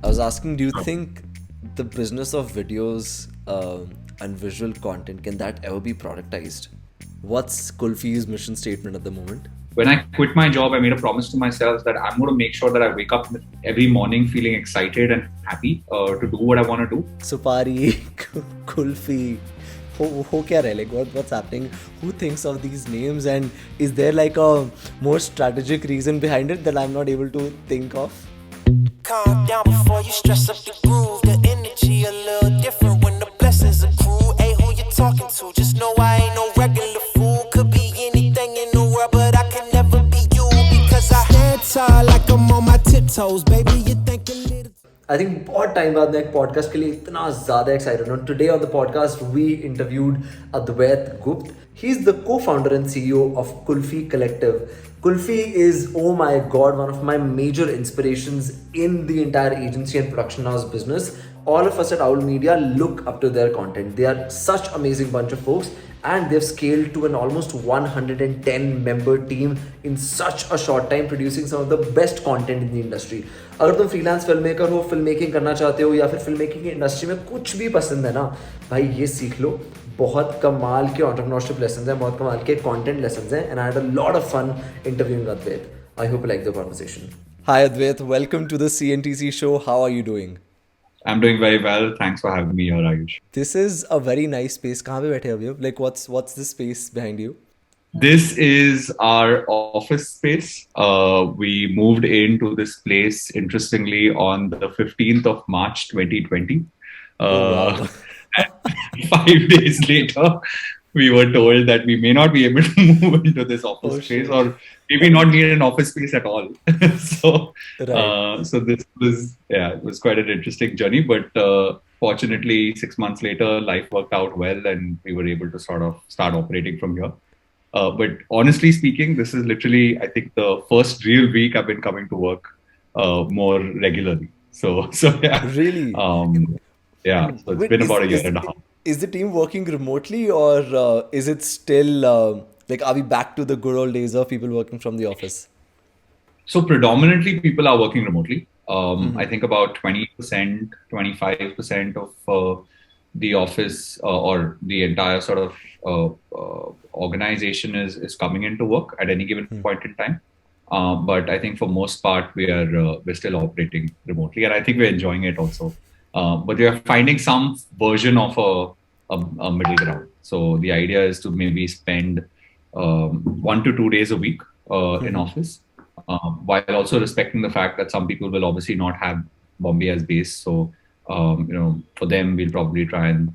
I was asking, do you think the business of videos and visual content, can that ever be productized? What's Kulfi's mission statement at the moment? When I quit my job, I made a promise to myself that I'm going to make sure that I wake up every morning feeling excited and happy to do what I want to do. Supari, Kulfi, ho kya rahe? Like what's happening? Who thinks of these names, and is there like a more strategic reason behind it that I'm not able to think of? Calm down before you stress up the groove. The energy a little different when the blessings accrue. Hey, who you talking to? Just know I ain't no regular fool. Could be anything in the world, but I can never be you because I stand tall like I'm on my tiptoes, baby. You think a little. I think बहुत time बाद मैं एक podcast के लिए इतना ज़्यादा excited हूँ. Today on the podcast we interviewed Advait Gupt. He's the co-founder and CEO of Kulfi Collective. Kulfi is, oh my god, one of my major inspirations in the entire agency and production house business. All of us at Owl Media look up to their content. They are such amazing bunch of folks, and they've scaled to an almost 110 member team in such a short time, producing some of the best content in the industry. अगर तुम freelance film maker हो, film making करना चाहते हो, या फिर film making की industry में कुछ भी पसंद है ना भाई, ये सीख लो. बहुत कमाल के entrepreneurship lessons हैं, बहुत कमाल के content lessons हैं, and I had a lot of fun interviewing Advait. I hope you like the conversation. Hi Advait, welcome to the CNTC Show. How are you doing? I'm doing very well. Thanks for having me here, Ayush. This is a very nice space. कहाँ पे बैठे अभी? Like what's the space behind you? This is our office space. We moved into this place, interestingly, on the 15th of March, 2020. Wow. 5 days later, we were told that we may not be able to move into this office space, or maybe not need an office space at all. So this was, it was quite an interesting journey. But fortunately, 6 months later, life worked out well, and we were able to sort of start operating from here. But honestly speaking, this is literally, I think, the first real week I've been coming to work more regularly. So yeah. Really? So it's been about a year and a half. Is the team working remotely, or is it still like, are we back to the good old days of people working from the office? So predominantly people are working remotely. I think about 20%, 25% of the office or the entire sort of organization is coming into work at any given point in time. But I think for most part we're still operating remotely, and I think we're enjoying it also. But we are finding some version of a middle ground. So the idea is to maybe spend 1 to 2 days a week in office, while also respecting the fact that some people will obviously not have Bombay as base. So for them, we'll probably try and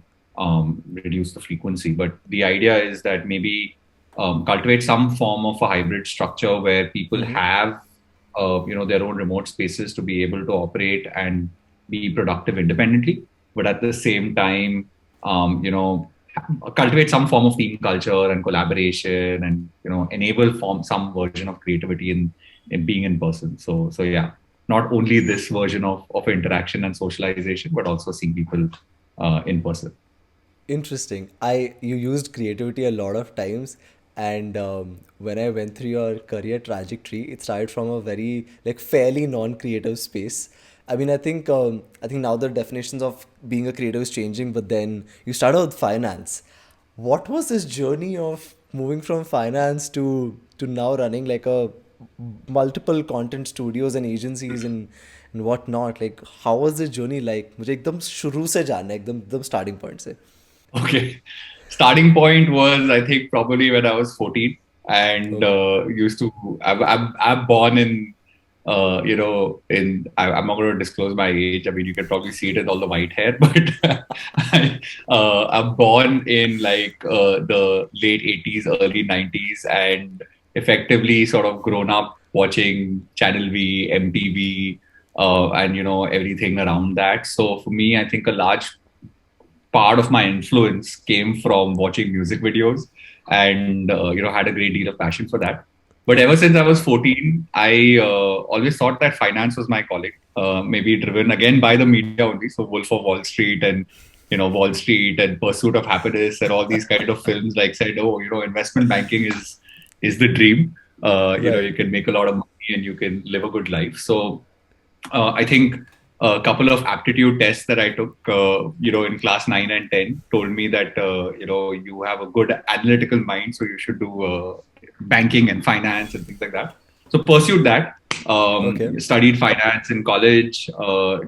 reduce the frequency. But the idea is that maybe cultivate some form of a hybrid structure where people have their own remote spaces to be able to operate and be productive independently, but at the same time, cultivate some form of team culture and collaboration, and enable some version of creativity in being in person. So yeah, not only this version of interaction and socialization, but also seeing people in person. Interesting. You used creativity a lot of times, and when I went through your career trajectory, it started from a very fairly non-creative space. I mean, I think now the definitions of being a creative is changing, but then you started with finance. What was this journey of moving from finance to now running like a multiple content studios and agencies and whatnot? Like, how was this journey like? मुझे एकदम शुरू से जानना है, एकदम starting point से. Okay. Starting point was, I think, probably when I was 14 and used to, I'm born in, I'm not going to disclose my age. I mean, you can probably see it in all the white hair, but I'm born in the late 80s, early 90s, and effectively sort of grown up watching Channel V, MTV, and, everything around that. So for me, I think a large part of my influence came from watching music videos and, had a great deal of passion for that. But ever since I was 14, I always thought that finance was my calling, maybe driven again by the media only. So Wolf of Wall Street and, Wall Street and Pursuit of Happiness and all these kind of films said, investment banking is the dream. You can make a lot of money and you can live a good life. So I think a couple of aptitude tests that I took, in class 9 and 10 told me that, you have a good analytical mind, so you should do banking and finance and things like that. So pursued that, studied finance in college,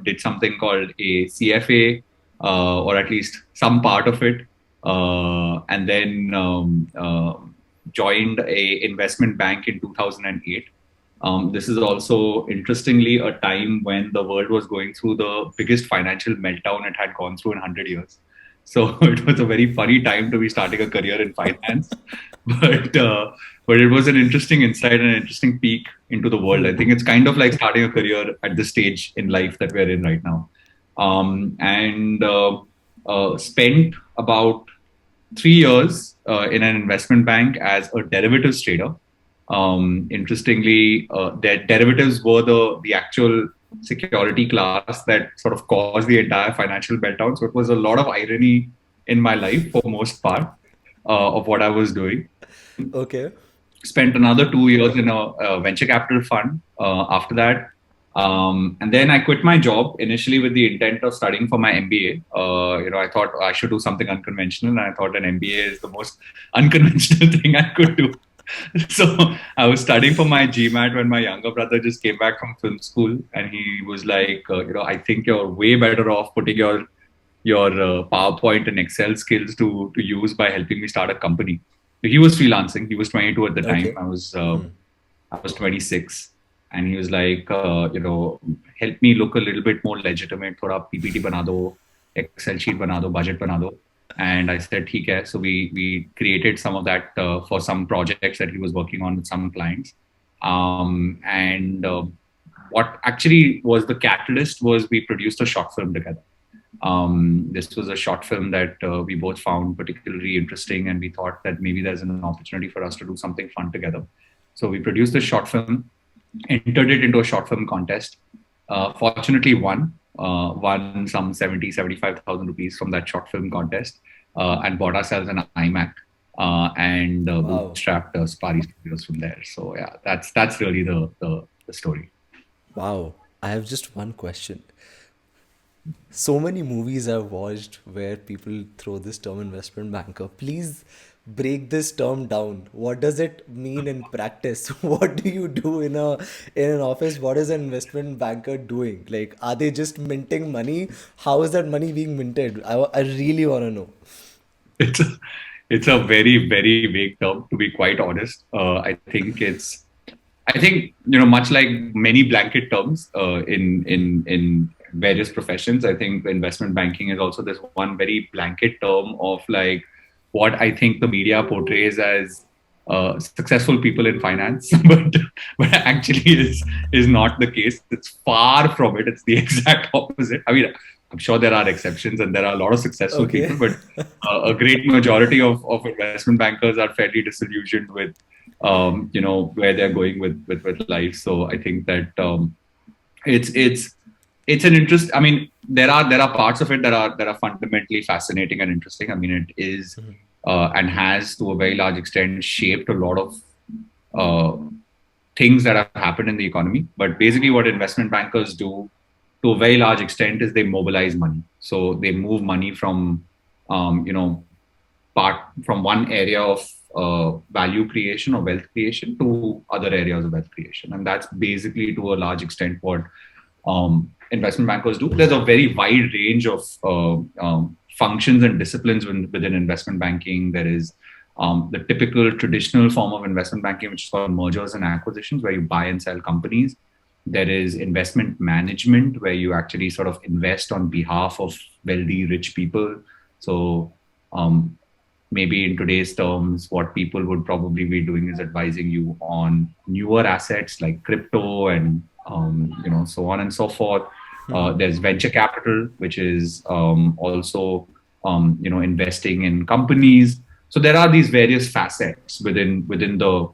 did something called a CFA, or at least some part of it, and then joined a investment bank in 2008. This is also, interestingly, a time when the world was going through the biggest financial meltdown it had gone through in 100 years. So it was a very funny time to be starting a career in finance. But it was an interesting insight and an interesting peek into the world. I think it's kind of like starting a career at this stage in life that we're in right now. And spent about 3 years in an investment bank as a derivatives trader. Interestingly, their derivatives were the actual security class that sort of caused the entire financial meltdown. So it was a lot of irony in my life for most part of what I was doing. Okay. Spent another 2 years in a venture capital fund after that. And then I quit my job initially with the intent of studying for my MBA. I thought I should do something unconventional, and I thought an MBA is the most unconventional thing I could do. So I was studying for my GMAT when my younger brother just came back from film school, and he was like, I think you're way better off putting your PowerPoint and Excel skills to use by helping me start a company. He was freelancing. He was 22 at the time. I was 26. And he was like, help me look a little bit more legitimate. Thoda PPT bana do, Excel sheet bana do, budget bana do. And I said, theek hai. So we created some of that for some projects that he was working on with some clients. What actually was the catalyst was we produced a short film together. This was a short film that we both found particularly interesting, and we thought that maybe there's an opportunity for us to do something fun together. So we produced this short film, entered it into a short film contest. Fortunately won some 75,000 rupees from that short film contest, and bought ourselves an iMac, and bootstrapped Supari Studios from there. So yeah, that's really the story. Wow. I have just one question. So many movies I've watched where people throw this term investment banker. Please break this term down. What does it mean in practice? What do you do in an office? What is an investment banker doing? Like, are they just minting money? How is that money being minted? I really want to know. It's a very, very vague term, to be quite honest. I think much like many blanket terms in various professions, I think investment banking is also this one very blanket term of like what I think the media portrays as successful people in finance, but actually is not the case. It's far from it. It's the exact opposite. I mean, I'm sure there are exceptions and there are a lot of successful people, but a great majority of investment bankers are fairly disillusioned with where they're going with life. So I think that it's an interest. I mean, there are parts of it that are fundamentally fascinating and interesting. I mean, it is and has to a very large extent shaped a lot of things that have happened in the economy. But basically, what investment bankers do to a very large extent is they mobilize money. So they move money from from one area of value creation or wealth creation to other areas of wealth creation, and that's basically to a large extent what investment bankers do. There's a very wide range of functions and disciplines within investment banking. There is the typical traditional form of investment banking, which is called mergers and acquisitions, where you buy and sell companies. There is investment management, where you actually sort of invest on behalf of wealthy, rich people. So maybe in today's terms, what people would probably be doing is advising you on newer assets like crypto and so on and so forth. There's venture capital, which is also investing in companies. So there are these various facets within the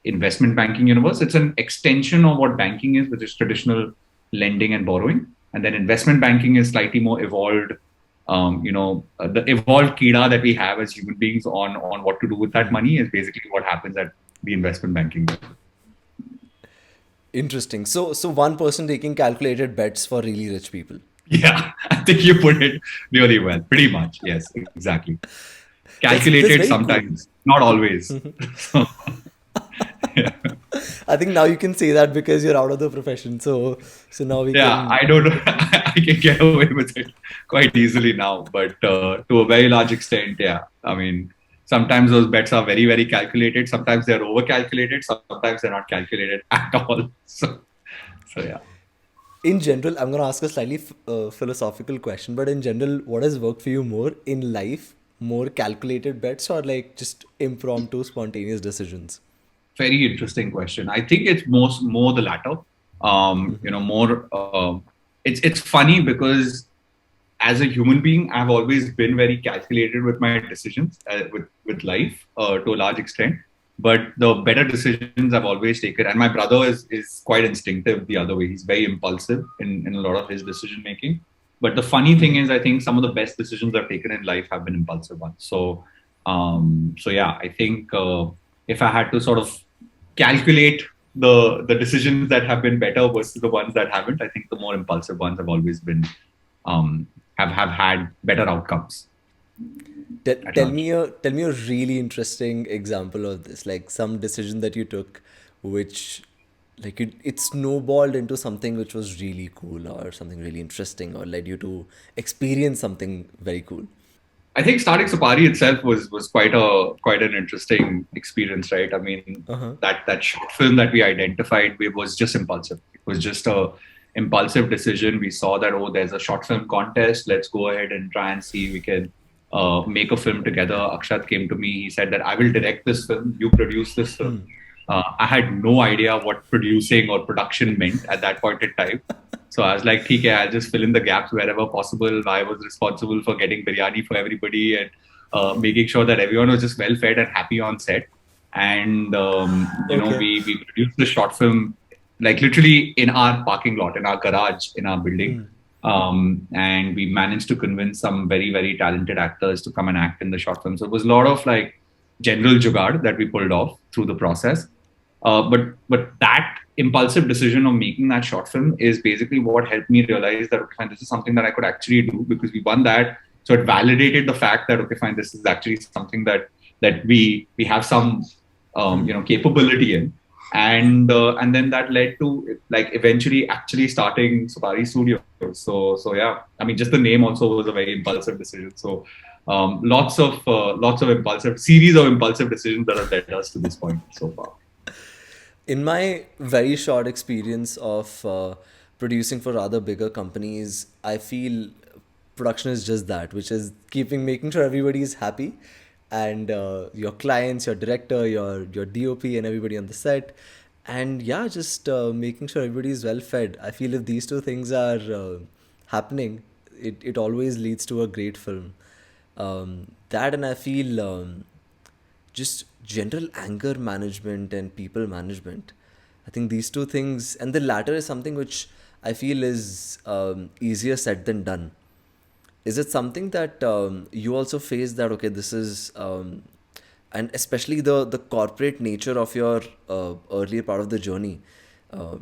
investment banking universe. It's an extension of what banking is, which is traditional lending and borrowing. And then investment banking is slightly more evolved. The evolved Keeda that we have as human beings on what to do with that money is basically what happens at the investment banking. Interesting. So one person taking calculated bets for really rich people. Yeah, I think you put it really well. Pretty much. Yes, exactly. That's Calculated very cool. sometimes, not always. So, yeah. I think now you can say that because you're out of the profession. So now we Yeah, can. I don't know. I can get away with it quite easily now, but to a very large extent, yeah. I mean, sometimes those bets are very, very calculated. Sometimes they're over calculated. Sometimes they're not calculated at all. So yeah. In general, I'm going to ask a slightly philosophical question, but in general, what has worked for you more in life? More calculated bets or like just impromptu, spontaneous decisions? Very interesting question. I think it's more the latter. More. It's funny because as a human being, I've always been very calculated with my decisions, with life to a large extent. But the better decisions I've always taken, and my brother is quite instinctive the other way. He's very impulsive in a lot of his decision making. But the funny thing is, I think some of the best decisions I've taken in life have been impulsive ones. So yeah, I think if I had to sort of calculate the decisions that have been better versus the ones that haven't, I think the more impulsive ones have always been have had better outcomes. Tell me a really interesting example of this, like some decision that you took, which like it snowballed into something which was really cool or something really interesting or led you to experience something very cool. I think starting Supari itself was quite an interesting experience, right? I mean, that short film that we identified was just impulsive. It was just a impulsive decision. We saw that, oh, there's a short film contest. Let's go ahead and try and see if we can make a film together. Akshat came to me. He said that I will direct this film. You produce this film. I had no idea what producing or production meant at that point in time. So I was like, okay, I'll just fill in the gaps wherever possible. I was responsible for getting biryani for everybody and making sure that everyone was just well fed and happy on set. And, we produced the short film, like literally in our parking lot, in our garage, in our building. And we managed to convince some very, very talented actors to come and act in the short film. So it was a lot of like general jugaad that we pulled off through the process. But that impulsive decision of making that short film is basically what helped me realize that, okay, fine, this is something that I could actually do because we won that. So it validated the fact that, okay, fine, this is actually something that we have some capability in. And then that led to like eventually actually starting Supari Studios. So yeah, I mean, just the name also was a very impulsive decision. So lots of series of impulsive decisions that have led us to this point so far. In my very short experience of producing for rather bigger companies, I feel production is just that, which is making sure everybody is happy, and your clients, your director, your DOP, and everybody on the set, and yeah, just making sure everybody is well fed. I feel if these two things are happening, it always leads to a great film. That and I feel just general anger management and people management. I think these two things, and the latter is something which I feel is easier said than done. Is it something that you also face that, okay, this is, and especially the corporate nature of your earlier part of the journey,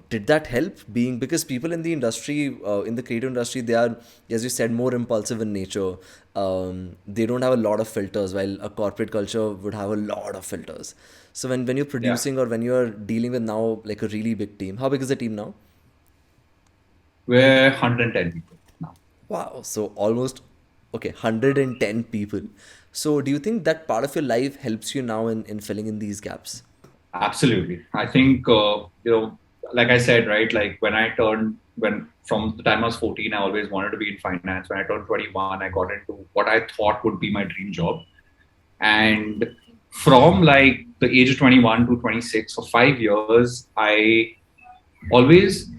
did that help being, because people in the industry, in the creative industry, they are, as you said, more impulsive in nature. They don't have a lot of filters, while a corporate culture would have a lot of filters. So when you're producing or when you're dealing with now like a really big team, how big is the team now? We're 110 people now. Wow. So almost, okay, 110 people. So do you think that part of your life helps you now in filling in these gaps? Absolutely. I think, like I said, right, like when from the time I was 14, I always wanted to be in finance. When I turned 21, I got into what I thought would be my dream job. And from like the age of 21 to 26, for 5 years, I always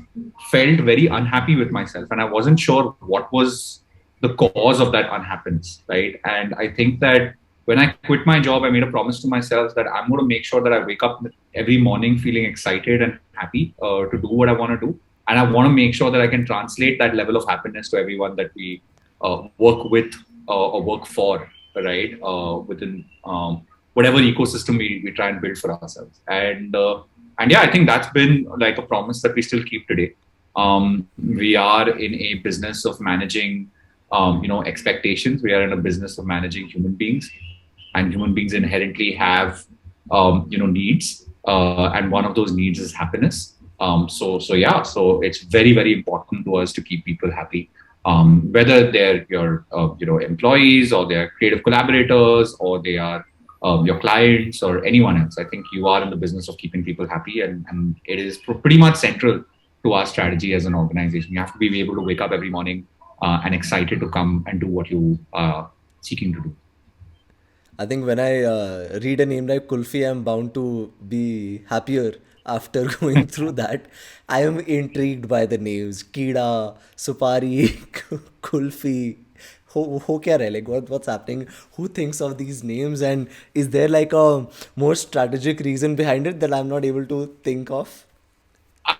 felt very unhappy with myself. And I wasn't sure what was the cause of that unhappiness, right? And I think that when I quit my job, I made a promise to myself that I'm going to make sure that I wake up every morning feeling excited and happy to do what I want to do. And I want to make sure that I can translate that level of happiness to everyone that we work with or work for, right? Within whatever ecosystem we try and build for ourselves. And And yeah, I think that's been like a promise that we still keep today. We are in a business of managing, expectations. We are in a business of managing human beings, and human beings inherently have, needs, and one of those needs is happiness. So it's very, very important to us to keep people happy, whether they're your, employees, or they're creative collaborators, or they are your clients, or anyone else. I think you are in the business of keeping people happy, and it is pretty much central to our strategy as an organization. You have to be able to wake up every morning and excited to come and do what you are seeking to do. I think when I read a name like Kulfi, I'm bound to be happier after going through that. I am intrigued by the names Keeda, Supari, Kulfi. Ho kya rahe? Like what's happening? Who thinks of these names? And is there like a more strategic reason behind it that I'm not able to think of?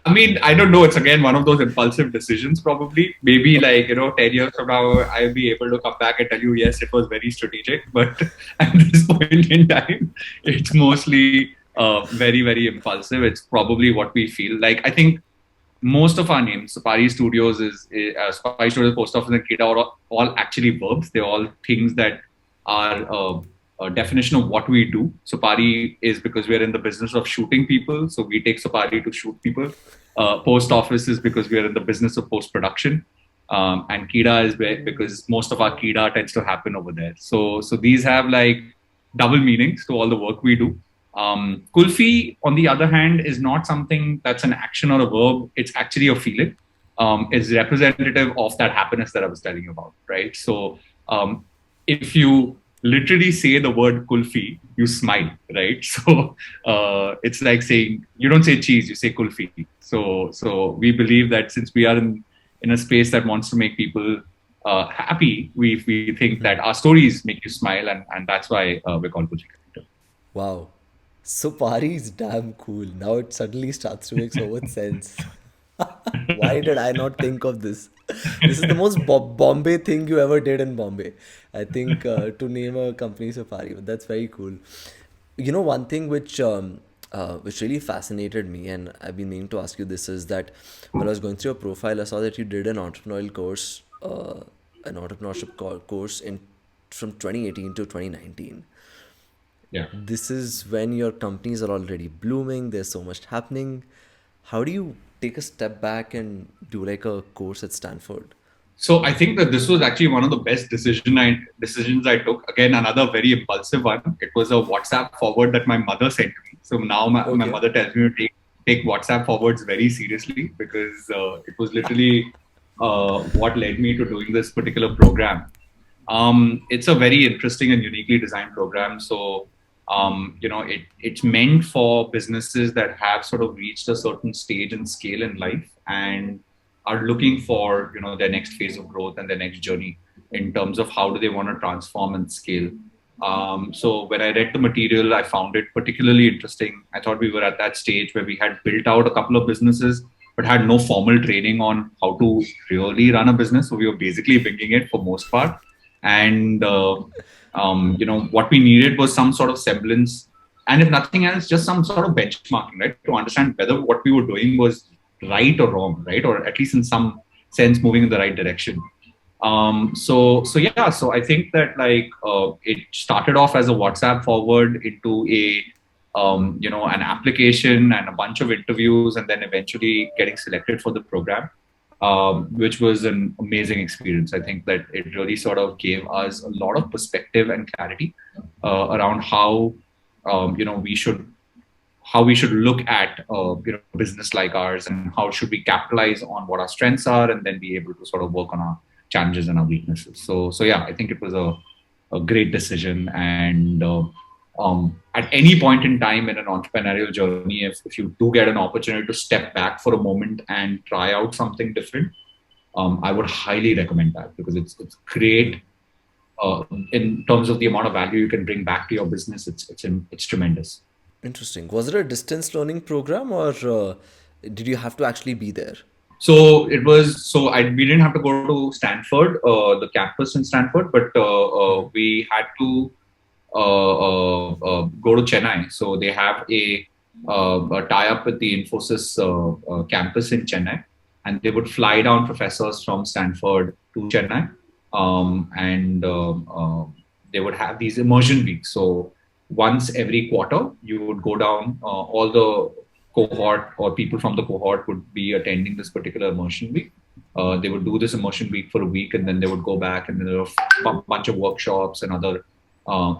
I mean, I don't know. It's again one of those impulsive decisions, probably. Maybe like, 10 years from now, I'll be able to come back and tell you, yes, it was very strategic. But at this point in time, it's mostly very, very impulsive. It's probably what we feel like. I think most of our names, Supari Studios Supari Studios, Post Office, and Keeda, are all actually verbs. They're all things that are a definition of what we do. Supari is because we're in the business of shooting people, so we take Supari to shoot people. Post Office is because we're in the business of post production, and Keeda is because most of our Keeda tends to happen over there. So these have like double meanings to all the work we do. Kulfi, on the other hand, is not something that's an action or a verb. It's actually a feeling. It's representative of that happiness that I was telling you about, right? So if you literally say the word kulfi, you smile, right? So it's like saying, you don't say cheese, you say kulfi. So we believe that since we are in a space that wants to make people happy, we think that our stories make you smile, and that's why we're called Kulfi Collective. Wow. Supari is damn cool. Now it suddenly starts to make so much sense. Why did I not think of this? This is the most Bombay thing you ever did in Bombay. I think to name a company Supari, but that's very cool. You know, one thing which really fascinated me, and I've been meaning to ask you this, is that when I was going through your profile, I saw that you did an entrepreneurial course, an entrepreneurship course in from 2018 to 2019. Yeah. This is when your companies are already blooming, there's so much happening. How do you take a step back and do like a course at Stanford? So I think that this was actually one of the best decisions I took. Again, another very impulsive one. It was a WhatsApp forward that my mother sent me. So now my mother tells me to take WhatsApp forwards very seriously, because it was literally what led me to doing this particular program. It's a very interesting and uniquely designed program. So it's meant for businesses that have sort of reached a certain stage and scale in life and are looking for, their next phase of growth and their next journey in terms of how do they want to transform and scale. So when I read the material, I found it particularly interesting. I thought we were at that stage where we had built out a couple of businesses, but had no formal training on how to really run a business. So we were basically winging it for most part. And what we needed was some sort of semblance, and if nothing else, just some sort of benchmarking, right, to understand whether what we were doing was right or wrong, right, or at least in some sense moving in the right direction. So I think that it started off as a WhatsApp forward into an application and a bunch of interviews, and then eventually getting selected for the program. Which was an amazing experience. I think that it really sort of gave us a lot of perspective and clarity around how we should look at business like ours, and how should we capitalize on what our strengths are, and then be able to sort of work on our challenges and our weaknesses. So yeah, I think it was a great decision. And at any point in time in an entrepreneurial journey, if you do get an opportunity to step back for a moment and try out something different, I would highly recommend that, because it's great in terms of the amount of value you can bring back to your business. It's tremendous. Interesting. Was it a distance learning program, or did you have to actually be there? So it was. So we didn't have to go to Stanford, the campus in Stanford, but we had to go to Chennai. So they have a a tie-up with the Infosys campus in Chennai, and they would fly down professors from Stanford to Chennai, and they would have these immersion weeks. So once every quarter, you would go down. All the cohort or people from the cohort would be attending this particular immersion week. They would do this immersion week for a week, and then they would go back, and there were a bunch of workshops and other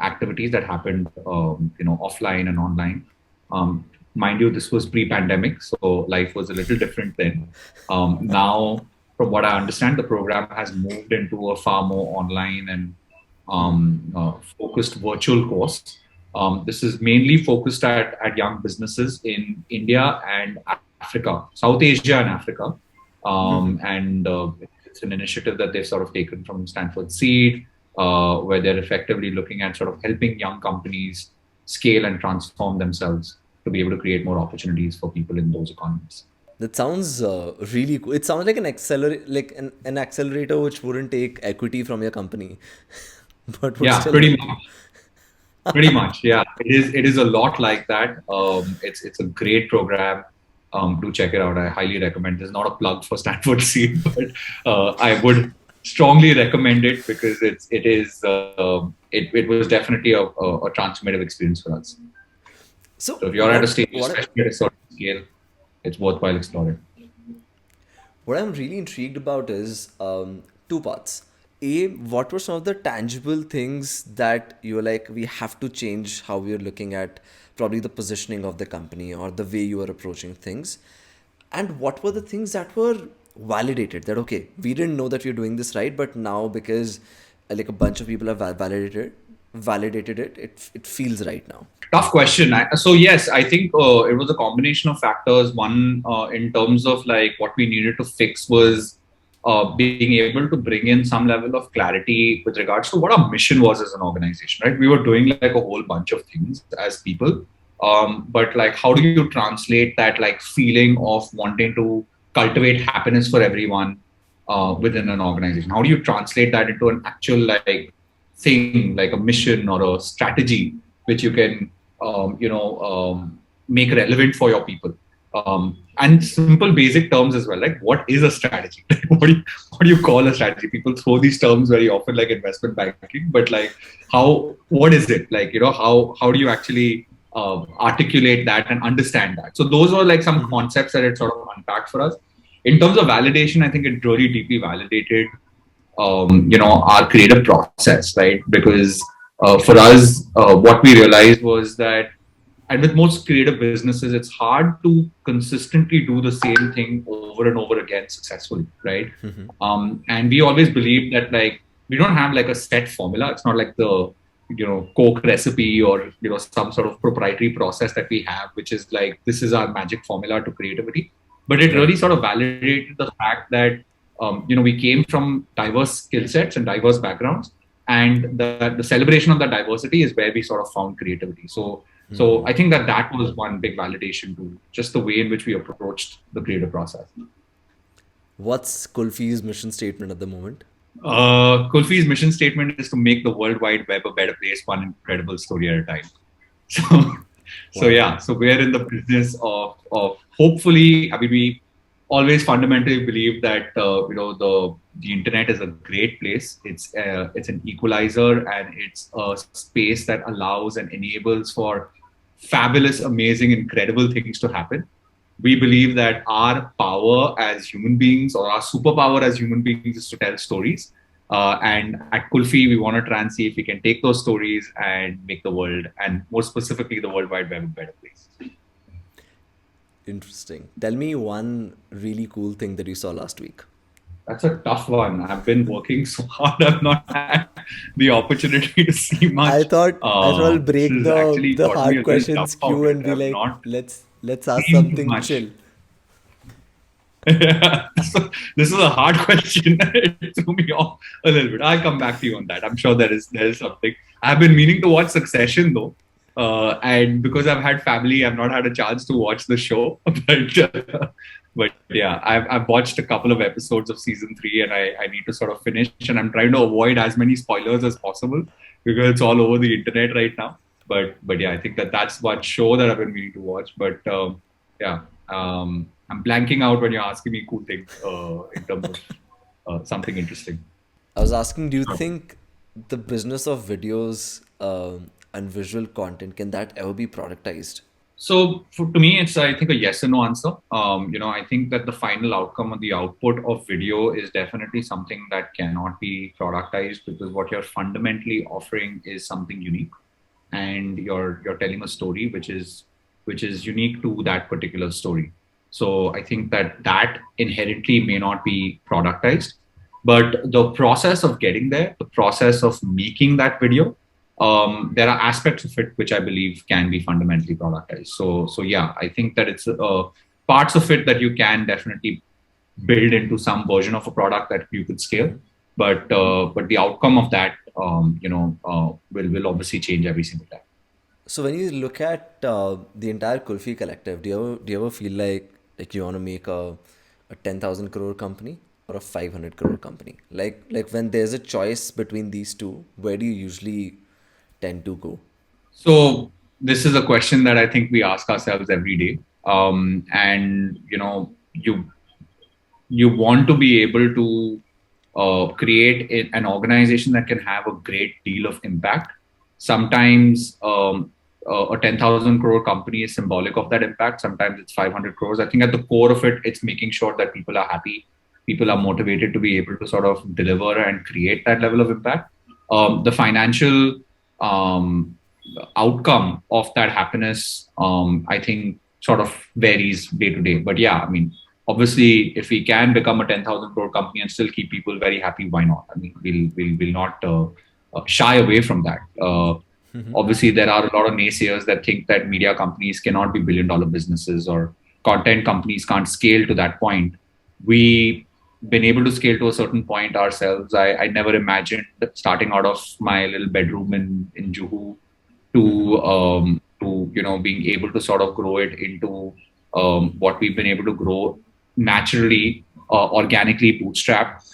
activities that happened, offline and online. Mind you, this was pre-pandemic, so life was a little different then. Now, from what I understand, the program has moved into a far more online and focused virtual course. This is mainly focused at young businesses in India and Africa, South Asia and Africa. And it's an initiative that they've sort of taken from Stanford Seed, where they're effectively looking at sort of helping young companies scale and transform themselves to be able to create more opportunities for people in those economies. That sounds really cool. It sounds like an accelerator which wouldn't take equity from your company, but would Yeah, still pretty help you. much. Pretty much, yeah. It is a lot like that. It's a great program. Do check it out. I highly recommend. This is not a plug for Stanford Seed, but I would strongly recommend it because it was definitely a transformative experience for us. So So if you're at a stage, what especially at a certain scale, it's worthwhile exploring. what I'm really intrigued about is two parts. A, what were some of the tangible things that you were like, we have to change how we are looking at probably the positioning of the company or the way you are approaching things? And what were the things that were validated that, okay, we didn't know that we are doing this right, but now because like a bunch of people have validated it feels right now. Tough question. So yes, I think it was a combination of factors. One, in terms of like what we needed to fix was being able to bring in some level of clarity with regards to what our mission was as an organization, right? We were doing like a whole bunch of things as people, but like how do you translate that like feeling of wanting to cultivate happiness for everyone within an organization? How do you translate that into an actual like thing, like a mission or a strategy, which you can make relevant for your people? And simple basic terms as well, like what is a strategy? what do you call a strategy? People throw these terms very often like investment banking, but like what is it? Like, how do you actually articulate that and understand that? So those were like some concepts that it sort of unpacked for us. In terms of validation, I think it really deeply validated our creative process, right? Because for us, what we realized was that, and with most creative businesses, it's hard to consistently do the same thing over and over again successfully, right? And we always believe that like we don't have like a set formula. It's not like the Coke recipe or some sort of proprietary process that we have, which is like this is our magic formula to creativity. But it really sort of validated the fact that we came from diverse skill sets and diverse backgrounds, and the celebration of that diversity is where we sort of found creativity. So I think that was one big validation to just the way in which we approached the creative process. What's Kulfi's mission statement at the moment? Kulfi's mission statement is to make the World Wide Web a better place, one incredible story at a time. So we're in the business of hopefully, I mean, we always fundamentally believe that the internet is a great place. It's an equalizer, and it's a space that allows and enables for fabulous, amazing, incredible things to happen. We believe that our power as human beings, or our superpower as human beings, is to tell stories. And at Kulfi, we want to try and see if we can take those stories and make the world, and more specifically the World Wide Web, a better place. Interesting. Tell me one really cool thing that you saw last week. That's a tough one. I've been working so hard. I've not had the opportunity to see much. I thought I'll break This has actually the got me a hard little questions tough queue out. and be I've like, not let's ask seen something much. chill. This is a hard question. It threw me off a little bit. I'll come back to you on that. I'm sure there is something. I've been meaning to watch Succession though. And because I've had family, I've not had a chance to watch the show. But yeah, I've watched a couple of episodes of season 3, and I need to sort of finish. And I'm trying to avoid as many spoilers as possible because it's all over the internet right now. but yeah, I think that's one show that I've been meaning to watch. But yeah, I'm blanking out when you're asking me cool things in terms of something interesting. I was asking, do you think the business of videos and visual content, can that ever be productized? So to me, it's I think a yes and no answer. I think that the final outcome or the output of video is definitely something that cannot be productized because what you're fundamentally offering is something unique, and you're telling a story which is unique to that particular story. So I think that inherently may not be productized, but the process of getting there, the process of making that video, there are aspects of it which I believe can be fundamentally productized. So yeah, I think that it's parts of it that you can definitely build into some version of a product that you could scale, but the outcome of that, will obviously change every single time. So when you look at the entire Kulfi Collective, do you ever feel like you want to make a 10,000 crore company or a 500 crore company? Like when there's a choice between these two, where do you usually tend to go? So this is a question that I think we ask ourselves every day. And you want to be able to create an organization that can have a great deal of impact. Sometimes a 10,000 crore company is symbolic of that impact. Sometimes it's 500 crores. I think at the core of it, it's making sure that people are happy, people are motivated to be able to sort of deliver and create that level of impact. The financial um, outcome of that happiness, I think, sort of varies day to day. But yeah, I mean, obviously, if we can become a 10,000 crore company and still keep people very happy, why not? I mean, we'll not shy away from that. Obviously, there are a lot of naysayers that think that media companies cannot be billion-dollar businesses or content companies can't scale to that point. We been able to scale to a certain point ourselves. I never imagined starting out of my little bedroom in Juhu to being able to sort of grow it into what we've been able to grow naturally, organically bootstrap,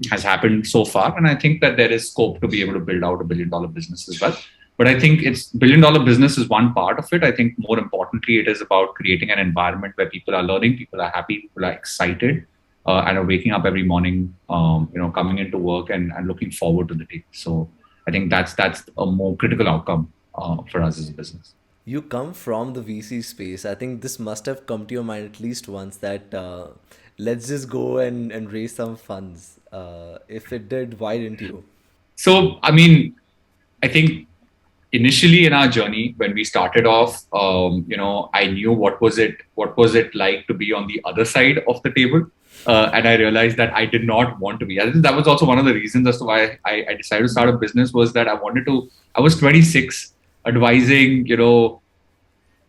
has happened so far. And I think that there is scope to be able to build out a billion-dollar business as well. But I think it's billion-dollar business is one part of it. I think more importantly, it is about creating an environment where people are learning, people are happy, people are excited, and are waking up every morning, coming into work and looking forward to the day. So I think that's a more critical outcome for us as a business. You come from the VC space. I think this must have come to your mind at least once that let's just go and raise some funds. If it did, why didn't you? So, I mean, I think initially in our journey, when we started off, I knew what was it like to be on the other side of the table. And I realized that I did not want to be. I think that was also one of the reasons as to why I decided to start a business was that I was 26, advising,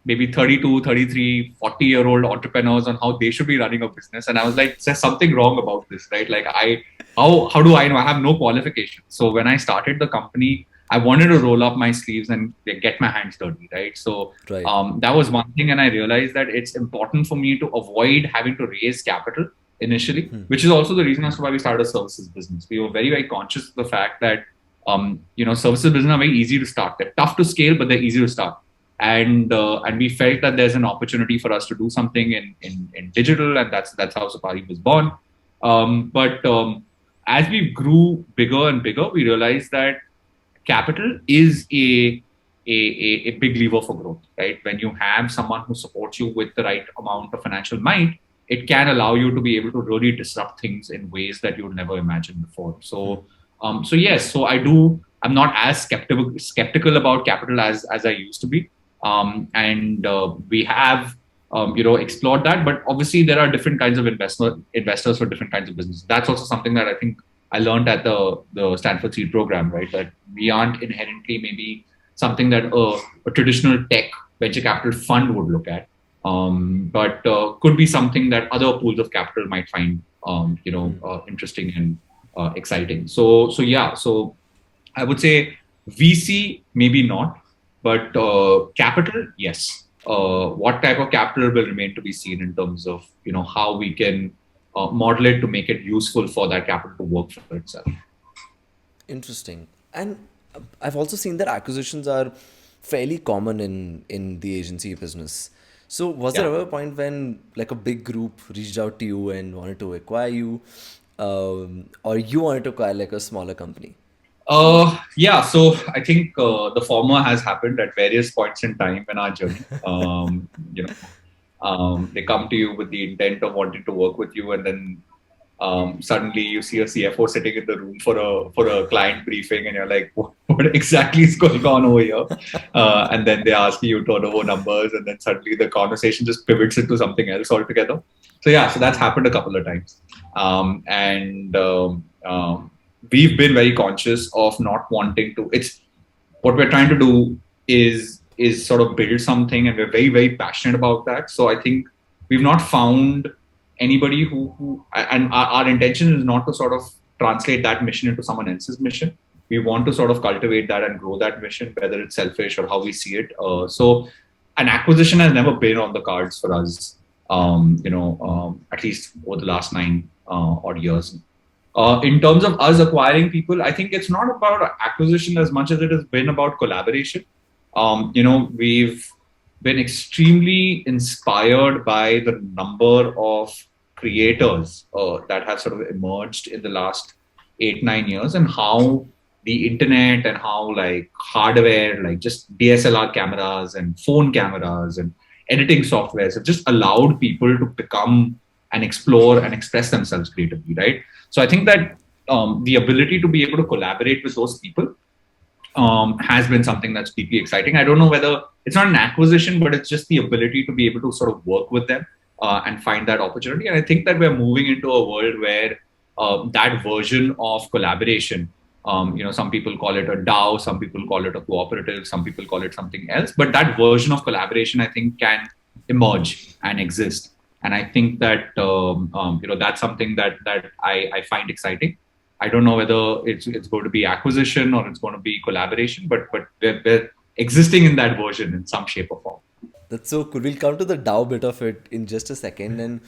maybe 32, 33, 40-year-old entrepreneurs on how they should be running a business. And I was like, there's something wrong about this, right? Like how do I know? I have no qualifications. So when I started the company, I wanted to roll up my sleeves and get my hands dirty, right? So Right. that was one thing. And I realized that it's important for me to avoid having to raise capital initially, which is also the reason as to why we started a services business. We were very, very conscious of the fact that, services business are very easy to start. They're tough to scale, but they're easy to start. And we felt that there's an opportunity for us to do something in digital, and that's how Supari was born. But as we grew bigger and bigger, we realized that capital is a big lever for growth, right? When you have someone who supports you with the right amount of financial might, it can allow you to be able to really disrupt things in ways that you would never imagine before. So yes, so I'm not as skeptical about capital as I used to be. And we have, explored that, but obviously there are different kinds of investors for different kinds of businesses. That's also something that I think I learned at the Stanford Seed program, right? That we aren't inherently maybe something that a traditional tech venture capital fund would look at, but could be something that other pools of capital might find, interesting and exciting. So yeah, so I would say VC maybe not, but capital, yes. What type of capital will remain to be seen in terms of how we can model it to make it useful for that capital to work for itself. Interesting. And I've also seen that acquisitions are fairly common in the agency business. So was there Yeah. ever a point when like a big group reached out to you and wanted to acquire you, or you wanted to acquire like a smaller company? Yeah, so I think the former has happened at various points in time in our journey. They come to you with the intent of wanting to work with you, and then suddenly you see a CFO sitting in the room for a client briefing, and you're like, what exactly is going on over here? And then they ask you turnover numbers, and then suddenly the conversation just pivots into something else altogether. So yeah, so that's happened a couple of times, and we've been very conscious of not wanting to. It's what we're trying to do is sort of build something, and we're very passionate about that. So I think we've not found anybody who and our intention is not to sort of translate that mission into someone else's mission. We want to sort of cultivate that and grow that mission, whether it's selfish or how we see it. So an acquisition has never been on the cards for us, at least over the last 9 odd years. In terms of us acquiring people, I think it's not about acquisition as much as it has been about collaboration. We've been extremely inspired by the number of creators that have sort of emerged in the last 8-9 years, and how the internet and how like hardware, like just DSLR cameras and phone cameras and editing softwares have just allowed people to become and explore and express themselves creatively, right? So I think that the ability to be able to collaborate with those people has been something that's deeply exciting. I don't know whether it's not an acquisition, but it's just the ability to be able to sort of work with them and find that opportunity. And I think that we're moving into a world where that version of collaboration, some people call it a DAO, some people call it a cooperative, some people call it something else, but that version of collaboration, I think, can emerge and exist. And I think that that's something that I find exciting. I don't know whether it's going to be acquisition or it's going to be collaboration, but we're existing in that version in some shape or form. That's so cool. We'll come to the DAO bit of it in just a second. And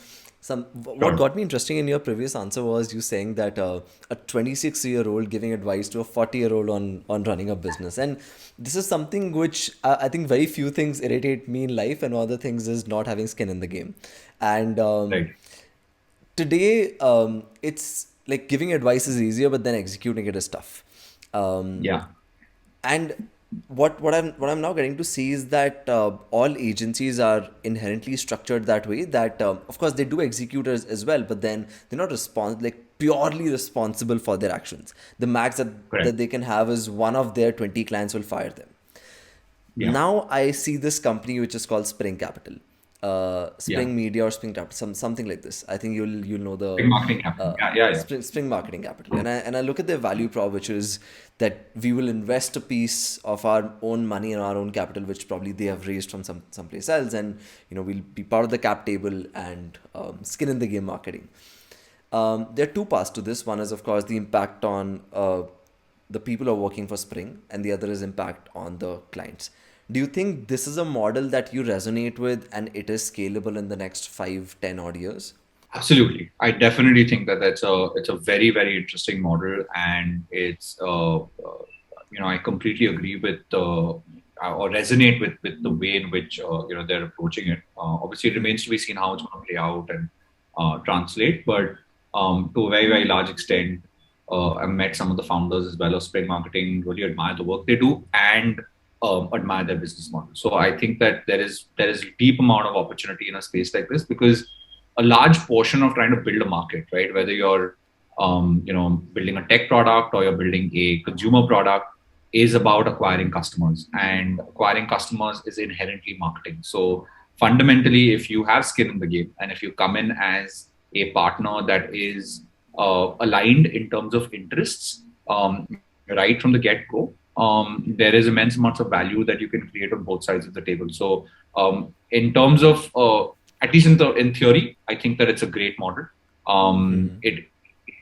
what got me interesting in your previous answer was you saying that a 26-year-old giving advice to a 40-year-old on running a business. And this is something which I think very few things irritate me in life, and one of the things is not having skin in the game. And Right. today, it's like giving advice is easier, but then executing it is tough. Yeah. And what I'm now getting to see is that all agencies are inherently structured that way. That of course they do execute as well, but then they're not purely responsible for their actions. The max Correct. that they can have is one of their 20 clients will fire them. Yeah. Now I see this company which is called Spring Capital, Spring Yeah. Media or Spring Capital, something like this. I think you'll know the Big marketing capital. Yeah. Spring Marketing Capital, and I look at their value prop, which is that we will invest a piece of our own money and our own capital, which probably they have raised from someplace else, and we'll be part of the cap table and skin in the game marketing. There are two parts to this. One is, of course, the impact on the people who are working for Spring, and the other is impact on the clients. Do you think this is a model that you resonate with and it is scalable in the next 5-10 odd years? Absolutely. I definitely think that it's a very interesting model, and it's I completely agree with or resonate with the way in which they're approaching it. Obviously, it remains to be seen how it's going to play out and translate, but to a very large extent, I've met some of the founders as well of Spring Marketing, really admire the work they do and admire their business model. So I think that there is a deep amount of opportunity in a space like this, because a large portion of trying to build a market, right? Whether you're building a tech product or you're building a consumer product, is about acquiring customers, and acquiring customers is inherently marketing. So fundamentally, if you have skin in the game and if you come in as a partner that is aligned in terms of interests right from the get-go, there is immense amounts of value that you can create on both sides of the table. So in terms of at least in theory, I think that it's a great model. It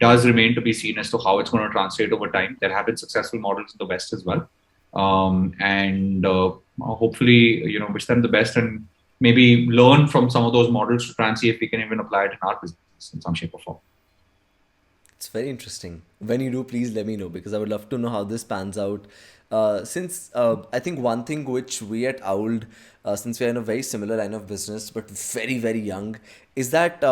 does remain to be seen as to how it's going to translate over time. There have been successful models in the West as well, and hopefully, wish them the best and maybe learn from some of those models to try and see if we can even apply it in our business in some shape or form. It's very interesting. When you do, please let me know, because I would love to know how this pans out. Since I think one thing which we at Owl, since we are in a very similar line of business but very very young, is that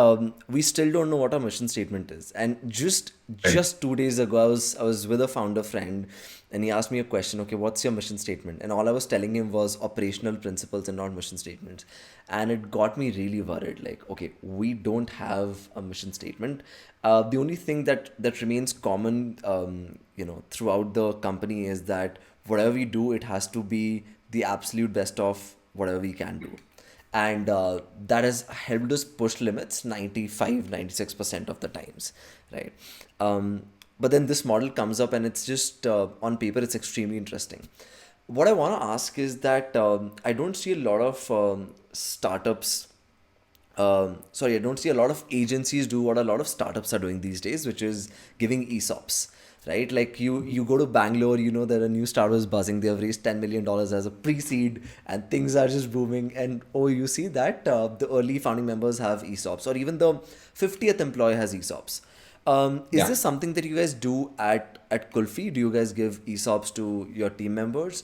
we still don't know what our mission statement is. And Right. just 2 days ago, I was with a founder friend, and he asked me a question. Okay, what's your mission statement? And all I was telling him was operational principles and not mission statements, and it got me really worried. Like, okay, we don't have a mission statement. The only thing that remains common, throughout the company is that whatever we do, it has to be the absolute best of whatever we can do, and that has helped us push limits 95-96% of the times, right? But then this model comes up, and it's just on paper it's extremely interesting. What I want to ask is that I don't see a lot of startups I don't see a lot of agencies do what a lot of startups are doing these days, which is giving ESOPs, right? Like you go to Bangalore, you know that a new startup is buzzing. They have raised $10 million as a pre-seed, and things are just booming. And oh, you see that the early founding members have ESOPs, or even the 50th employee has ESOPs. Is Yeah. this something that you guys do at Kulfi? Do you guys give ESOPs to your team members?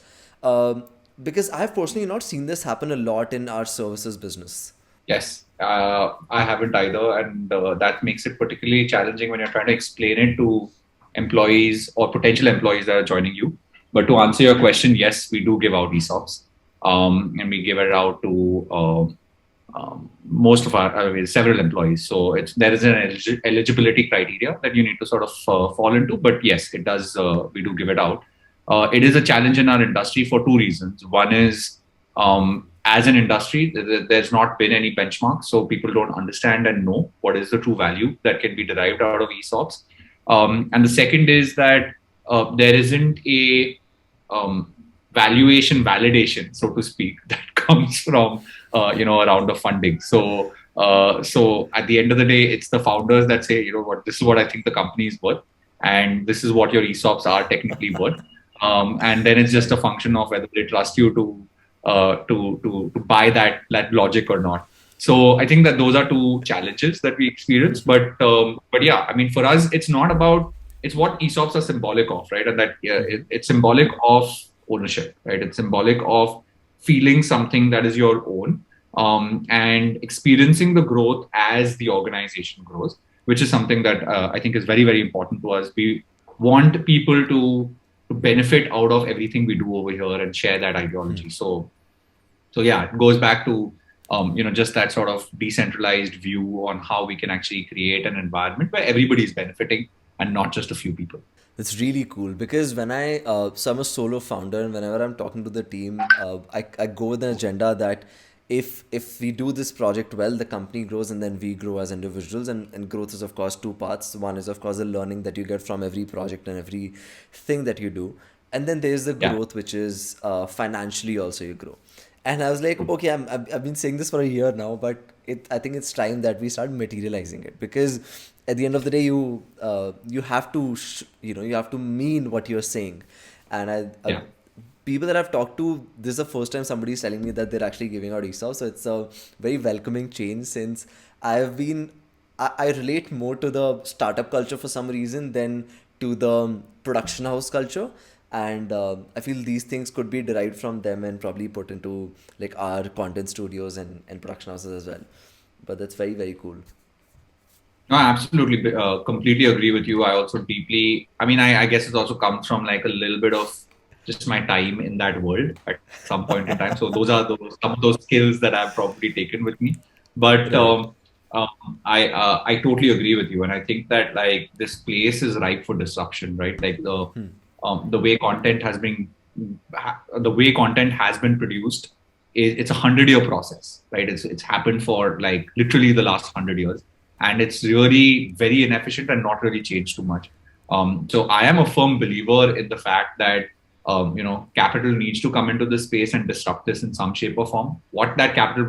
Because I've personally not seen this happen a lot in our services business. Yes, I haven't either, and that makes it particularly challenging when you're trying to explain it to employees or potential employees that are joining you. But to answer your question, yes, we do give out ESOPs, and we give it out to most of our several employees. So there is an eligibility criteria that you need to sort of fall into. But yes, it does. We do give it out. It is a challenge in our industry for two reasons. One is, as an industry, there's not been any benchmark, so people don't understand and know what is the true value that can be derived out of ESOPs. And the second is that there isn't a valuation validation, so to speak, that comes from around the funding. So at the end of the day, it's the founders that say, you know what, this is what I think the company is worth, and this is what your ESOPs are technically worth. And then it's just a function of whether they trust you to buy that logic or not. So I think that those are two challenges that we experience. But yeah, I mean, for us, it's not about, it's what ESOPs are symbolic of, right? And that it's symbolic of ownership, right? It's symbolic of feeling something that is your own, and experiencing the growth as the organization grows, which is something that I think is very, very important to us. We want people to benefit out of everything we do over here and share that ideology. So yeah, it goes back to just that sort of decentralized view on how we can actually create an environment where everybody is benefiting and not just a few people. It's really cool, because when so I'm a solo founder, and whenever I'm talking to the team, I go with an agenda that if we do this project well, the company grows and then we grow as individuals. And growth is, of course, two parts. One is, of course, the learning that you get from every project and every thing that you do. And then there's the Yeah. growth, which is financially also you grow. And I was like, okay, I've been saying this for a year now, but I think it's time that we start materializing it, because at the end of the day, you have to you have to mean what you're saying. And Yeah. people that I've talked to, this is the first time somebody is telling me that they're actually giving out ESOPs. So it's a very welcoming change, since I relate more to the startup culture for some reason than to the production house culture. And I feel these things could be derived from them and probably put into like our content studios and production houses as well. But that's very, very cool. No, absolutely. Completely agree with you. I also deeply, I mean, I guess it also comes from like a little bit of just my time in that world at some point in time. So those are some of those skills that I've probably taken with me. But Right. I totally agree with you. And I think that like this place is ripe for disruption, right? Like the way content has been, the way content has been produced, it's a 100-year process, right? It's happened for like literally the last 100 years, and it's really very inefficient and not really changed too much. So I am a firm believer in the fact that capital needs to come into this space and disrupt this in some shape or form. What that capital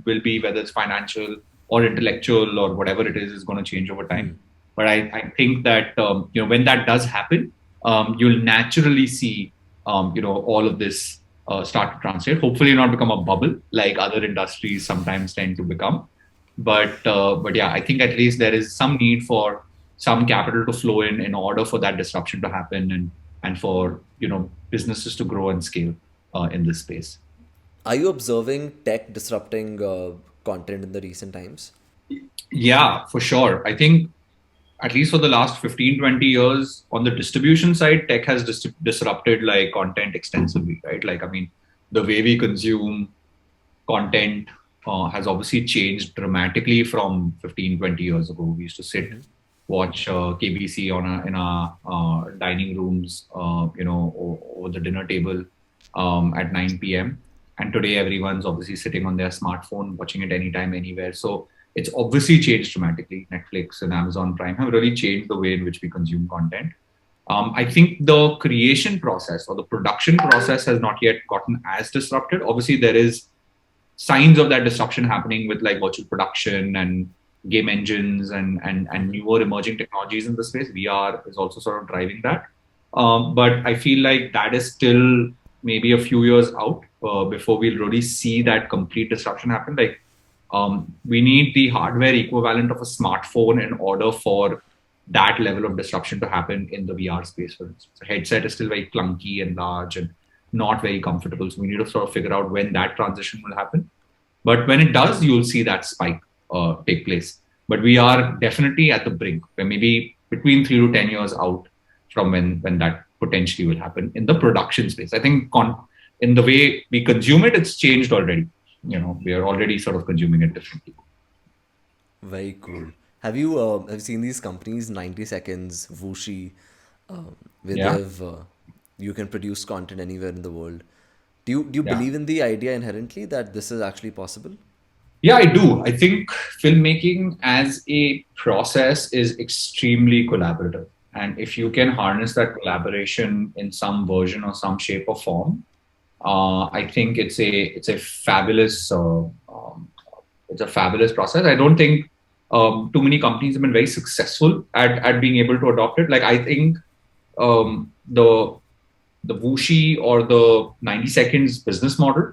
will be, whether it's financial or intellectual or whatever it is going to change over time. But I think that when that does happen, you'll naturally see all of this start to translate. Hopefully, not become a bubble like other industries sometimes tend to become. But yeah, I think at least there is some need for some capital to flow in order for that disruption to happen and for businesses to grow and scale in this space. Are you observing tech disrupting content in the recent times? Yeah, for sure. I think at least for the last 15, 20 years on the distribution side, tech has disrupted like content extensively, right? Like, I mean, the way we consume content has obviously changed dramatically from 15, 20 years ago. We used to sit, watch KBC in our dining rooms, over the dinner table at 9 p.m. And today everyone's obviously sitting on their smartphone, watching it anytime, anywhere. So it's obviously changed dramatically. Netflix and Amazon Prime have really changed the way in which we consume content. I think the creation process or the production process has not yet gotten as disrupted. Obviously, there is signs of that disruption happening with like virtual production and game engines and newer emerging technologies in the space. VR is also sort of driving that. But I feel like that is still maybe a few years out before we'll really see that complete disruption happen. Like, we need the hardware equivalent of a smartphone in order for that level of disruption to happen in the VR space, for instance. The headset is still very clunky and large and not very comfortable. So we need to sort of figure out when that transition will happen. But when it does, you'll see that spike take place. But we are definitely at the brink. We're maybe between 3 to 10 years out from when that potentially will happen in the production space. I think in the way we consume it, it's changed already. We are already sort of consuming it differently. Very cool. Have you seen these companies, 90 Seconds, Wooshi, where you can produce content anywhere in the world? Do you believe in the idea inherently that this is actually possible? Yeah, I do. I think filmmaking as a process is extremely collaborative. And if you can harness that collaboration in some version or some shape or form, I think it's a fabulous process. I don't think too many companies have been very successful at being able to adopt it. Like, I think the Wooshi or the 90 Seconds business model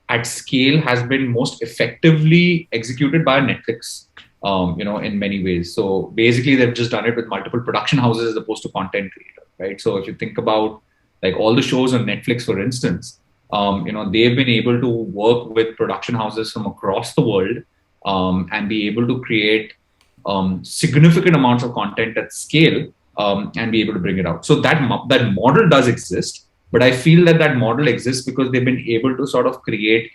at scale has been most effectively executed by Netflix, in many ways. So basically, they've just done it with multiple production houses as opposed to content creator, right? So if you think about like all the shows on Netflix, for instance, they've been able to work with production houses from across the world and be able to create significant amounts of content at scale and be able to bring it out. So that model does exist, but I feel that model exists because they've been able to sort of create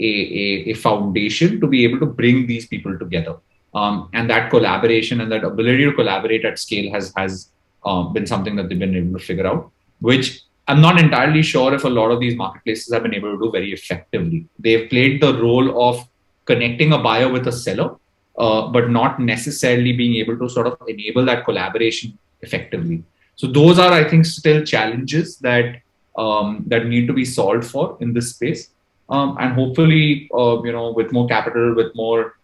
a foundation to be able to bring these people together. And that collaboration and that ability to collaborate at scale has been something that they've been able to figure out, which I'm not entirely sure if a lot of these marketplaces have been able to do very effectively. They've played the role of connecting a buyer with a seller, but not necessarily being able to sort of enable that collaboration effectively. So those are, I think, still challenges that need to be solved for in this space. And hopefully, with more capital, with more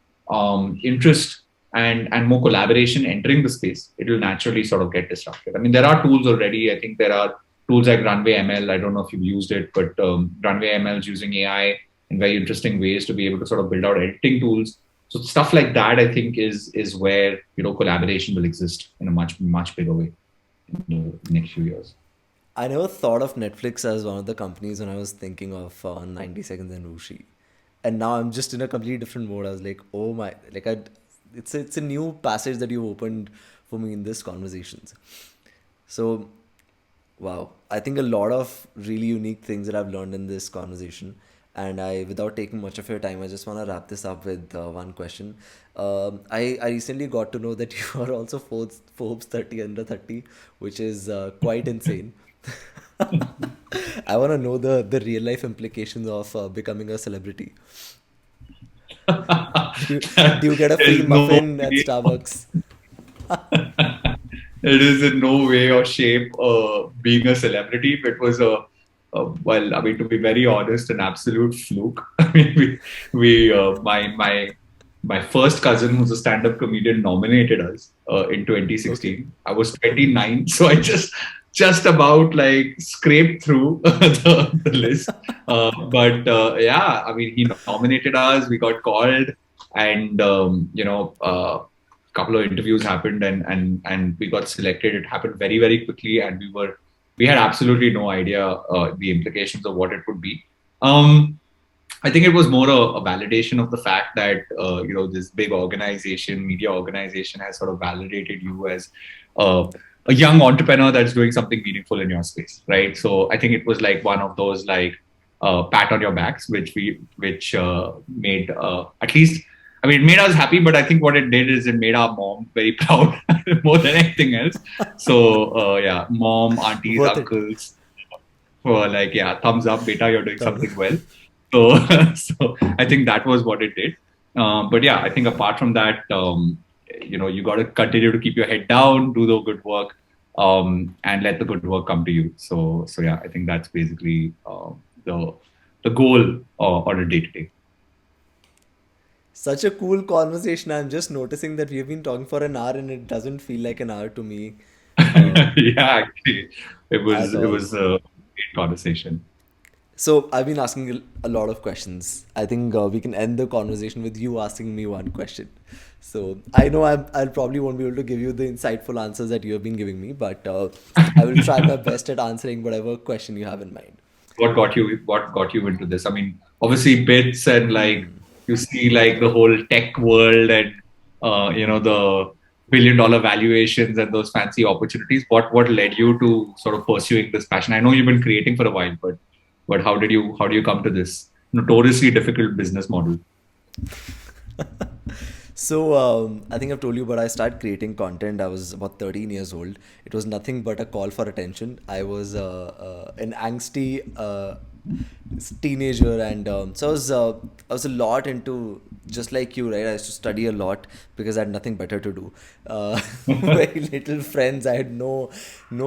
interest and more collaboration entering the space, it will naturally sort of get disrupted. I mean, there are tools already. I think there are tools like Runway ML. I don't know if you've used it, but Runway ML is using AI in very interesting ways to be able to sort of build out editing tools. So stuff like that, I think, is where collaboration will exist in a much, much bigger way in the next few years. I never thought of Netflix as one of the companies when I was thinking of 90 Seconds and Wooshi. And now I'm just in a completely different mode. I was like, oh my, like it's a new passage that you opened for me in this conversations. So, wow. I think a lot of really unique things that I've learned in this conversation. And without taking much of your time, I just want to wrap this up with one question. I recently got to know that you are also Forbes 30 under 30, which is quite insane. I want to know the real life implications of becoming a celebrity. Do you get a free muffin at Starbucks? It is in no way or shape being a celebrity. It was to be very honest, an absolute fluke. I mean, my first cousin, who's a stand-up comedian, nominated us in 2016. Okay. I was 29, so I just about like scraped through the list. He nominated us. We got called, and couple of interviews happened, and we got selected. It happened very, very quickly, and we had absolutely no idea the implications of what it would be. I think it was more a validation of the fact that this big organization, media organization, has sort of validated you as a young entrepreneur that's doing something meaningful in your space, right? So I think it was like one of those like pat on your backs, which made at least. I mean, it made us happy, but I think what it did is it made our mom very proud more than anything else. So yeah, mom, aunties, Worth it. uncles were like, yeah, thumbs up, beta, you're doing Thumbs something well. So, so I think that was what it did. But yeah, I think apart from that, you got to continue to keep your head down, do the good work, and let the good work come to you. So yeah, I think that's basically the goal on a day to day. Such a cool conversation. I'm just noticing that we've been talking for an hour and it doesn't feel like an hour to me Yeah, actually, it was at it all. was a great conversation. So I've been asking a lot of questions. I think we can end the conversation with you asking me one question. So I know I'll probably won't be able to give you the insightful answers that you have been giving me, but I will try my best at answering whatever question you have in mind. What got you into this? I mean, obviously bits and like you see like the whole tech world and the billion-dollar valuations and those fancy opportunities. What led you to sort of pursuing this passion? I know you've been creating for a while, but how do you come to this notoriously difficult business model? So I think I've told you, but I started creating content. I was about 13 years old. It was nothing but a call for attention. I was an angsty teenager, and so I was a lot into, just like you, right? I used to study a lot because I had nothing better to do. Very little friends. I had no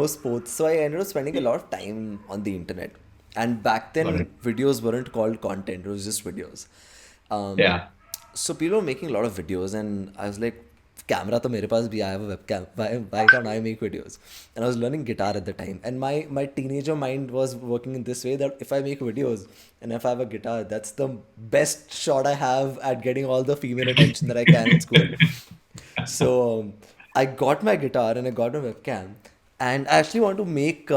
sports, so I ended up spending a lot of time on the internet. And back Got then, it. videos weren't called content; it was just videos. Um, Yeah. so people were making a lot of videos, and I was like, camera to mere paas bhi, I have a webcam. Why can't I make videos? And I was learning guitar at the time, and my teenager mind was working in this way that if I make videos and if I have a guitar, that's the best shot I have at getting all the female attention that I can in school. So I got my guitar and I got a webcam, and I actually want to make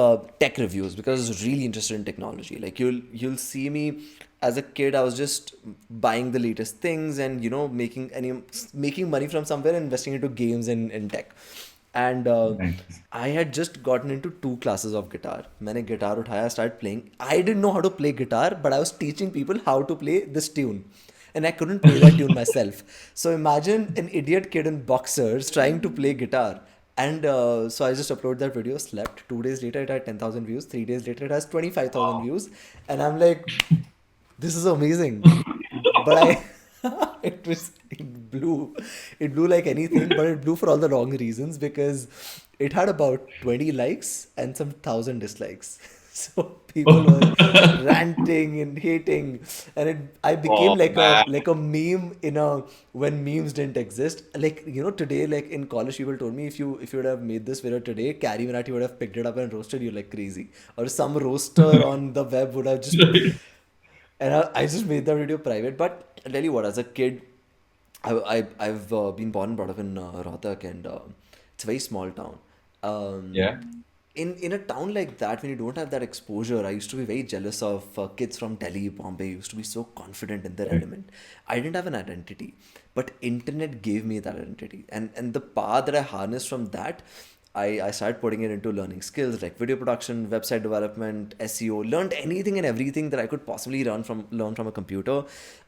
tech reviews because I was really interested in technology. Like you'll see me as a kid, I was just buying the latest things and making money from somewhere and investing into games and tech. And Nice. I had just gotten into two classes of guitar. मैंने guitar उठाया, started playing. I didn't know how to play guitar, but I was teaching people how to play this tune, and I couldn't play that tune myself. So imagine an idiot kid in boxers trying to play guitar. And so I just uploaded that video, slept. 2 days later, it had 10,000 views. 3 days later, it has 25,000 Wow. views. And I'm like, this is amazing. But it blew like anything, but it blew for all the wrong reasons because it had about 20 likes and some thousand dislikes. So people were ranting and hating, and I became Oh like a man. like a meme in a when memes didn't exist. Like today, like in college, people told me if you would have made this video today, Carrie Minati would have picked it up and roasted you like crazy, or some roaster on the web would have just. And I just made that video private. But I'll tell you what, as a kid, I've been born and brought up in Rohtak, and it's a very small town. Um, Yeah. in a town like that, when you don't have that exposure, I used to be very jealous of kids from Delhi, Bombay. Used to be so confident in their Right. element. I didn't have an identity, but internet gave me that identity, and the power that I harnessed from that. I started putting it into learning skills like video production, website development, SEO. Learned anything and everything that I could possibly learn from a computer.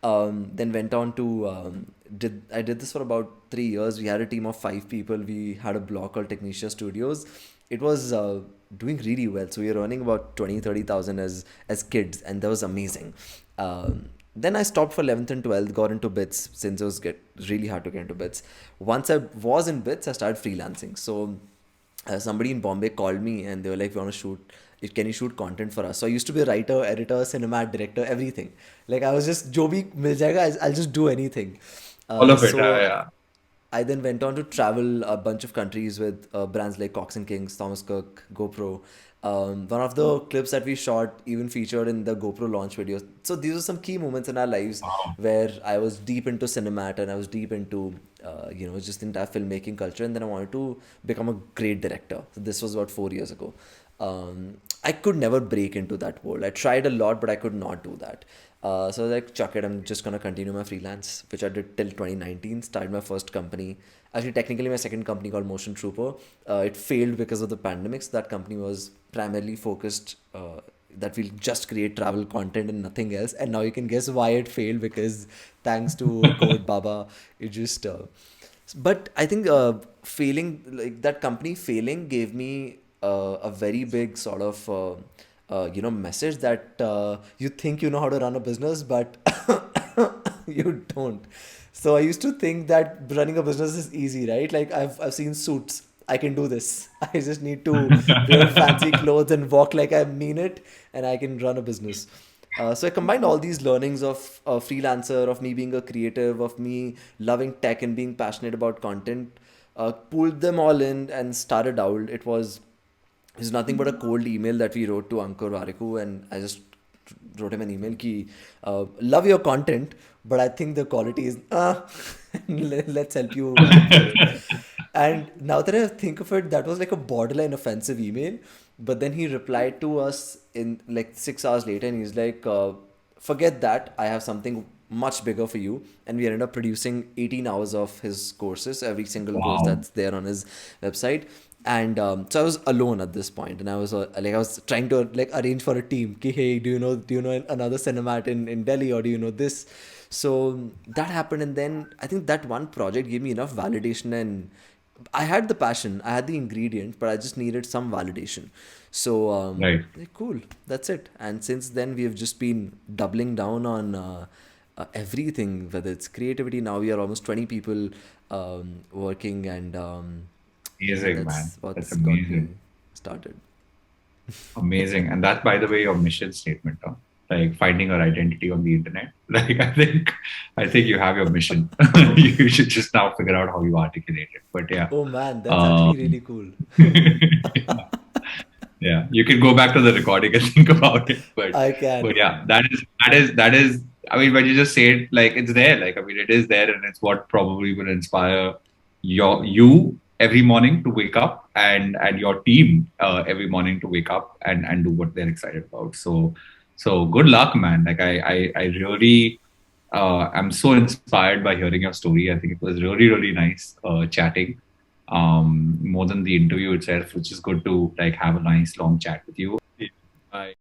Then went on to did this for about 3 years. We had a team of 5 people. We had a blog called Technicia Studios. It was doing really well. So we were earning about 20-30,000 as kids, and that was amazing. Then I stopped for 11th and 12th, got into bits since it was really hard to get into bits. Once I was in bits, I started freelancing. So somebody in Bombay called me and they were like, "We want to shoot. Can you shoot content for us?" So I used to be a writer, editor, cinema director, everything. Like I was just, "Jo bhi mil jayega, I'll just do anything." All of it. So Yeah. I then went on to travel a bunch of countries with brands like Cox and Kings, Thomas Cook, GoPro. One of the clips that we shot even featured in the GoPro launch video. So these are some key moments in our lives Wow. where I was deep into cinemat and I was deep into, just the entire filmmaking culture. And then I wanted to become a great director. So this was about 4 years ago. I could never break into that world. I tried a lot, but I could not do that. So I was like, chuck it, I'm just gonna continue my freelance, which I did till 2019. Started my first company. Actually, technically, my second company called Motion Trooper. It failed because of the pandemics. That company was primarily focused that we'll just create travel content and nothing else. And now you can guess why it failed, because thanks to Code Baba, it just. But I think failing, like that company failing, gave me a very big sort of message that you think you know how to run a business, but you don't. So I used to think that running a business is easy, right? Like I've seen Suits. I can do this. I just need to wear fancy clothes and walk like I mean it, and I can run a business. So I combined all these learnings of a freelancer, of me being a creative, of me loving tech and being passionate about content, pulled them all in and started out. It's nothing but a cold email that we wrote to Ankur Variku, and I just wrote him an email ki, love your content, but I think the quality is let's help you. And now that I think of it, that was like a borderline offensive email. But then he replied to us in like 6 hours later, and he's like, forget that. I have something much bigger for you. And we ended up producing 18 hours of his courses, every single course Wow. that's there on his website. And so I was alone at this point, and I was trying to like arrange for a team. Ki, hey, do you know another cinemat in Delhi, or do you know this? So that happened, and then I think that one project gave me enough validation, and I had the passion, I had the ingredient, but I just needed some validation. So Right. like, cool, that's it. And since then we have just been doubling down on everything, whether it's creativity. Now we are almost 20 people working, and Amazing, man. that's That's what's got me amazing. started. Amazing. And that's, by the way, your mission statement, huh? Like finding your identity on the internet. Like I think you have your mission. You should just now figure out how you articulate it. But yeah. Oh man, that's actually Um, really cool. yeah. You can go back to the recording and think about it. I But can. yeah, that is I mean, when you just say it, like it's there. Like I mean it is there, and it's what probably will inspire you every morning to wake up, and your team every morning to wake up and do what they're excited about. So good luck, man. Like I really I'm so inspired by hearing your story. I think it was really, really nice chatting. More than the interview itself, which is good to like have a nice long chat with you. Bye.